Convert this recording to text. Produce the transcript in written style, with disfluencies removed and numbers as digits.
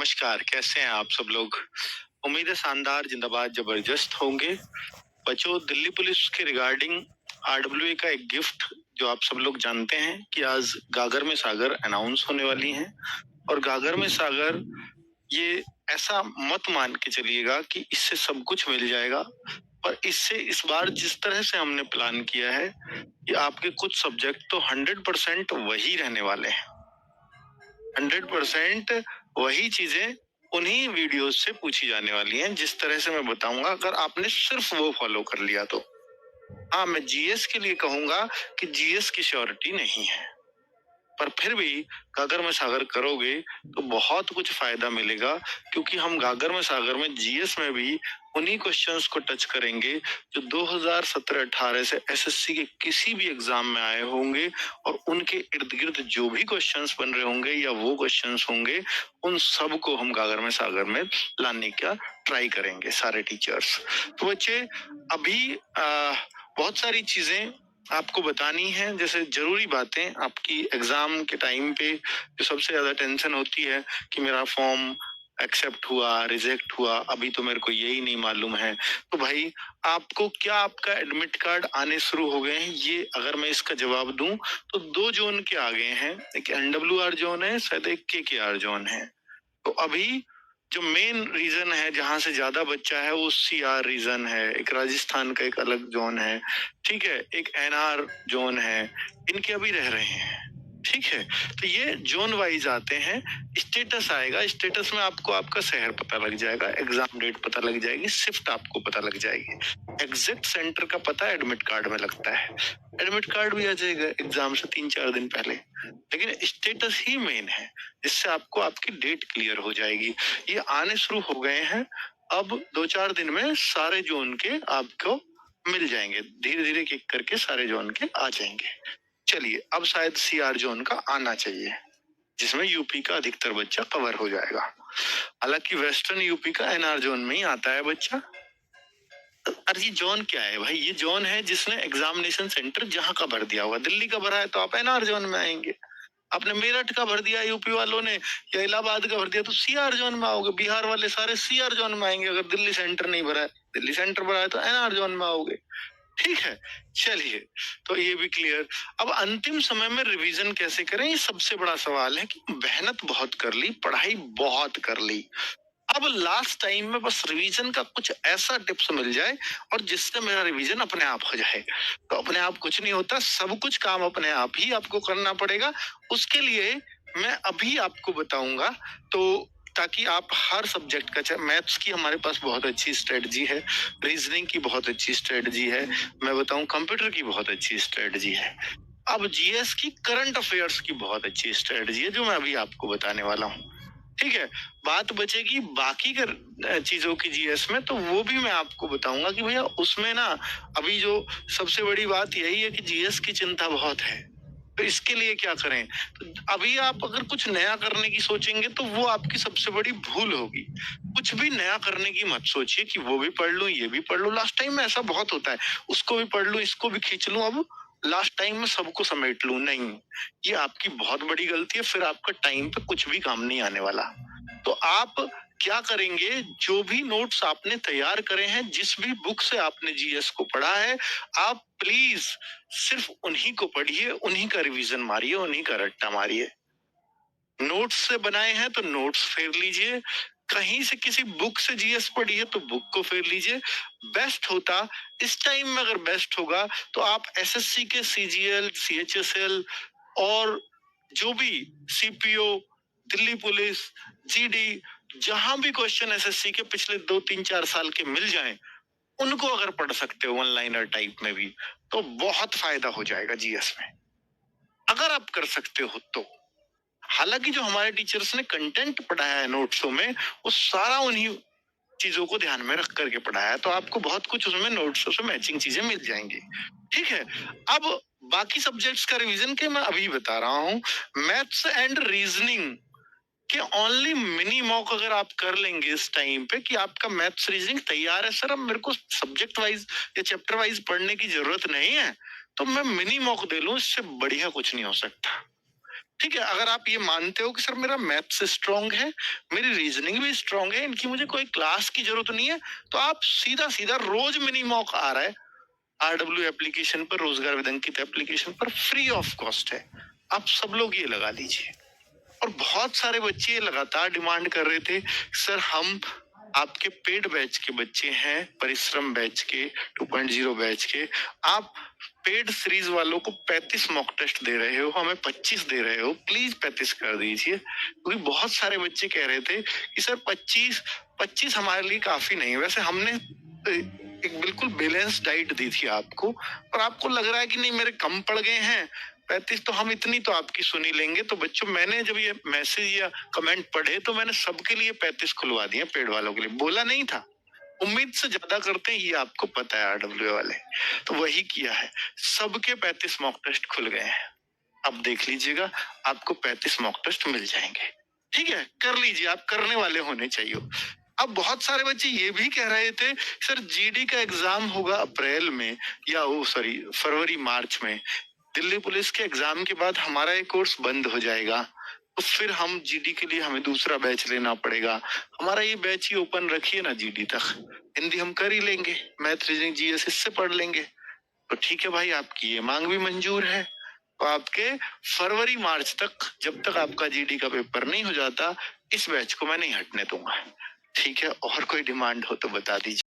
नमस्कार, कैसे हैं आप सब लोग? उम्मीद है शानदार, जिंदाबाद, जबरदस्त होंगे। बच्चों, दिल्ली पुलिस के रिगार्डिंग आरडब्ल्यूए का एक गिफ्ट जो आप सब लोग जानते हैं कि आज गागर में सागर अनाउंस होने वाली हैं। और गागर में सागर ये ऐसा मत मान के चलिएगा कि इससे सब कुछ मिल जाएगा। पर इससे इस बार जिस तरह से हमने प्लान किया है कि आपके कुछ सब्जेक्ट तो 100% वही रहने वाले हैं। 100% वही चीजें उन्हीं वीडियोस से पूछी जाने वाली हैं जिस तरह से मैं बताऊंगा, अगर आपने सिर्फ वो फॉलो कर लिया तो। हाँ, मैं जीएस के लिए कहूंगा कि जीएस की श्योरिटी नहीं है, पर फिर भी गागर में सागर करोगे तो बहुत कुछ फायदा मिलेगा, क्योंकि हम गागर में सागर में जीएस में भी उन्हीं क्वेश्चंस को टच करेंगे जो 2017-18 से एसएससी के किसी भी एग्जाम में आए होंगे, और उनके इर्द गिर्द जो भी क्वेश्चंस बन रहे होंगे या वो क्वेश्चंस होंगे, उन सब को हम गागर में सागर में लाने का ट्राई करेंगे सारे टीचर्स। तो बच्चे, अभी बहुत सारी चीजें आपको बतानी है, जैसे जरूरी बातें आपकी एग्जाम के टाइम पे जो सबसे ज्यादा टेंशन होती है कि मेरा फॉर्म एक्सेप्ट हुआ, रिजेक्ट हुआ, अभी तो मेरे को यही नहीं मालूम है। तो भाई, आपको क्या आपका एडमिट कार्ड आने शुरू हो गए हैं? ये अगर मैं इसका जवाब दूं तो 2 जोन के आ गए हैं, एक एनडब्ल्यूआर जोन है, शायद एक केकेआर जोन है। तो अभी जो मेन रीजन है जहां से ज्यादा बच्चा है वो सीआर रीजन है, एक राजस्थान का एक अलग जोन है, ठीक है, एक एनआर जोन है, इनके अभी रह रहे हैं। ठीक है, तो ये जोन वाइज आते हैं। स्टेटस आएगा, स्टेटस में आपको आपका शहर पता लग जाएगा, एग्जाम डेट पता लग जाएगी, शिफ्ट आपको पता लग जाएगी, एग्जैक्ट सेंटर का पता एडमिट कार्ड में लगता है। एडमिट कार्ड भी आ जाएगा एग्जाम से 3-4 दिन पहले, लेकिन स्टेटस ही मेन है जिससे आपको आपकी डेट क्लियर हो जाएगी। ये आने शुरू हो गए हैं, अब 2-4 दिन में सारे जोन के आपको मिल जाएंगे, धीरे धीरे किक करके सारे जोन के आ जाएंगे। चलिए, अब शायद सीआर जोन का आना चाहिए, जिसमें यूपी का अधिकतर बच्चा कवर हो जाएगा। हालांकि वेस्टर्न यूपी का एनआर जोन में ही आता है बच्चा। अरे ये जोन क्या है भाई? ये जोन है जिसने एग्जामिनेशन सेंटर जहां का भर दिया हुआ। दिल्ली का भरा है तो आप एनआर जोन में आएंगे, आपने मेरठ का भर दिया यूपी वालों ने, या इलाहाबाद का भर दिया तो सीआर जोन में आओगे। बिहार वाले सारे सीआर जोन में आएंगे। अगर दिल्ली सेंटर नहीं भरा है, दिल्ली सेंटर भरा है तो एनआर जोन में आओगे। ठीक है, चलिए, तो ये भी क्लियर। अब अंतिम समय में रिवीजन कैसे करें, ये सबसे बड़ा सवाल है। कि मेहनत बहुत कर ली, पढ़ाई बहुत कर ली, अब लास्ट टाइम में बस रिवीजन का कुछ ऐसा टिप्स मिल जाए और जिससे मेरा रिवीजन अपने आप हो जाए। तो अपने आप कुछ नहीं होता, सब कुछ काम अपने आप ही आपको करना पड़ेगा। उसके लिए मैं अभी आपको बताऊंगा, तो ताकि आप हर सब्जेक्ट का, चाहे मैथ्स की हमारे पास बहुत अच्छी स्ट्रेटजी है, रीजनिंग की बहुत अच्छी स्ट्रेटजी है, मैं बताऊं कंप्यूटर की बहुत अच्छी स्ट्रेटजी है, अब जीएस की करंट अफेयर्स की बहुत अच्छी स्ट्रेटजी है जो मैं अभी आपको बताने वाला हूँ। ठीक है, बात बचेगी बाकी कर चीजों की जीएस में, तो वो भी मैं आपको बताऊंगा कि भैया उसमें ना, अभी जो सबसे बड़ी बात यही है कि जीएस की चिंता बहुत है। तो इसके लिए क्या करें? तो अभी आप अगर कुछ नया करने की सोचेंगे तो वो आपकी सबसे बड़ी भूल होगी। कुछ भी नया करने की मत सोचिए कि वो भी पढ़ लूं, ये भी पढ़ लूं। लास्ट टाइम में ऐसा बहुत होता है, उसको भी पढ़ लूं, इसको भी खींच लूं, अब लास्ट टाइम में सबको समेट लूं। नहीं, ये आपकी बहुत बड़ी गलती है, फिर आपका टाइम पे कुछ भी काम नहीं आने वाला। तो आप क्या करेंगे, जो भी नोट्स आपने तैयार करे हैं, जिस भी बुक से आपने जीएस को पढ़ा है, आप प्लीज सिर्फ उन्हीं को पढ़िए, उन्हीं का रिवीजन मारिए, उन्हीं का रट्टा मारिए। नोट्स से बनाए हैं तो नोट्स फेर लीजिए, कहीं से किसी बुक से जीएस पढ़ी है तो बुक को फेर लीजिए। बेस्ट होता इस टाइम में, अगर बेस्ट होगा तो आप एसएससी के सीजीएल, सीएचएसएल और जो भी सीपीओ, दिल्ली पुलिस, जीडी, जहां भी क्वेश्चन एसएससी के पिछले 2-3-4 साल के मिल जाएं, उनको अगर पढ़ सकते हो वन लाइनर टाइप में भी, तो बहुत फायदा हो जाएगा जीएस में, अगर आप कर सकते हो तो। हालांकि जो हमारे टीचर्स ने कंटेंट पढ़ाया है नोट्सों में, वो सारा उन्हीं चीजों को ध्यान में रख करके पढ़ाया है, तो आपको बहुत कुछ उसमें नोट्सों से मैचिंग चीजें मिल जाएंगी। ठीक है, अब बाकी सब्जेक्ट्स का रिवीजन के मैं अभी बता रहा हूँ। मैथ्स एंड रीजनिंग कि ओनली मिनी मॉक अगर आप कर लेंगे इस टाइम पे कि आपका मैथ्स रीजनिंग तैयार है, सर अब मेरे को सब्जेक्ट वाइज या चैप्टर वाइज पढ़ने की जरूरत नहीं है, तो मैं मिनी मॉक दे लूं, इससे बढ़िया कुछ नहीं हो सकता। ठीक है, अगर आप ये मानते हो कि सर मेरा मैथ्स स्ट्रांग है, मेरी रीजनिंग भी स्ट्रांग है, इनकी मुझे कोई क्लास की जरूरत नहीं है, तो आप सीधा सीधा रोज मिनी मॉक आ रहा है आरडब्ल्यू एप्लीकेशन पर, रोजगार विदंकित एप्लीकेशन पर, फ्री ऑफ कॉस्ट है। आप सब लोग ये लगा लीजिए। और बहुत सारे बच्चे लगातार डिमांड कर रहे थे, सर हम आपके पेड बैच के बच्चे हैं, परिश्रम बैच के, 2.0 बैच के, आप पेड सीरीज वालों को 35 मॉक टेस्ट दे रहे हो, हमें 25 दे रहे हो, प्लीज 35 कर दीजिए। क्योंकि बहुत सारे बच्चे कह रहे थे कि सर 25 हमारे लिए काफी नहीं है। वैसे हमने एक बिल्कुल बैलेंस डाइट दी थी आपको, और आपको लग रहा है कि नहीं मेरे कम पड़ गए हैं 35, तो हम इतनी तो आपकी सुनी लेंगे। तो बच्चों, मैंने जब ये मैसेज या कमेंट पढ़े तो मैंने सबके लिए 35 खुलवा दिए, पेड वालों के लिए बोला नहीं था। उम्मीद से ज्यादा करते हैं, ये आपको पता है आरडब्ल्यू वाले, तो वही किया है। सबके 35 मॉक टेस्ट खुल गए हैं। अब देख लीजिएगा, आपको 35 मॉक टेस्ट मिल जाएंगे। ठीक है, कर लीजिए, आप करने वाले होने चाहिए। अब बहुत सारे बच्चे ये भी कह रहे थे, सर जीडी का एग्जाम होगा अप्रैल में, या वो सॉरी फरवरी मार्च में, दिल्ली पुलिस के एग्जाम के बाद हमारा ये कोर्स बंद हो जाएगा, तो फिर हम जीडी के लिए हमें दूसरा बैच लेना पड़ेगा। हमारा ये बैच ही ओपन रखिए ना जीडी तक, हिंदी हम कर ही लेंगे, मैथ रीजनिंग जीएस इससे पढ़ लेंगे। तो ठीक है भाई, आपकी ये मांग भी मंजूर है। तो आपके फरवरी मार्च तक, जब तक आपका जीडी का पेपर नहीं हो जाता, इस बैच को मैं नहीं हटने दूंगा। ठीक है, और कोई डिमांड हो तो बता दीजिए।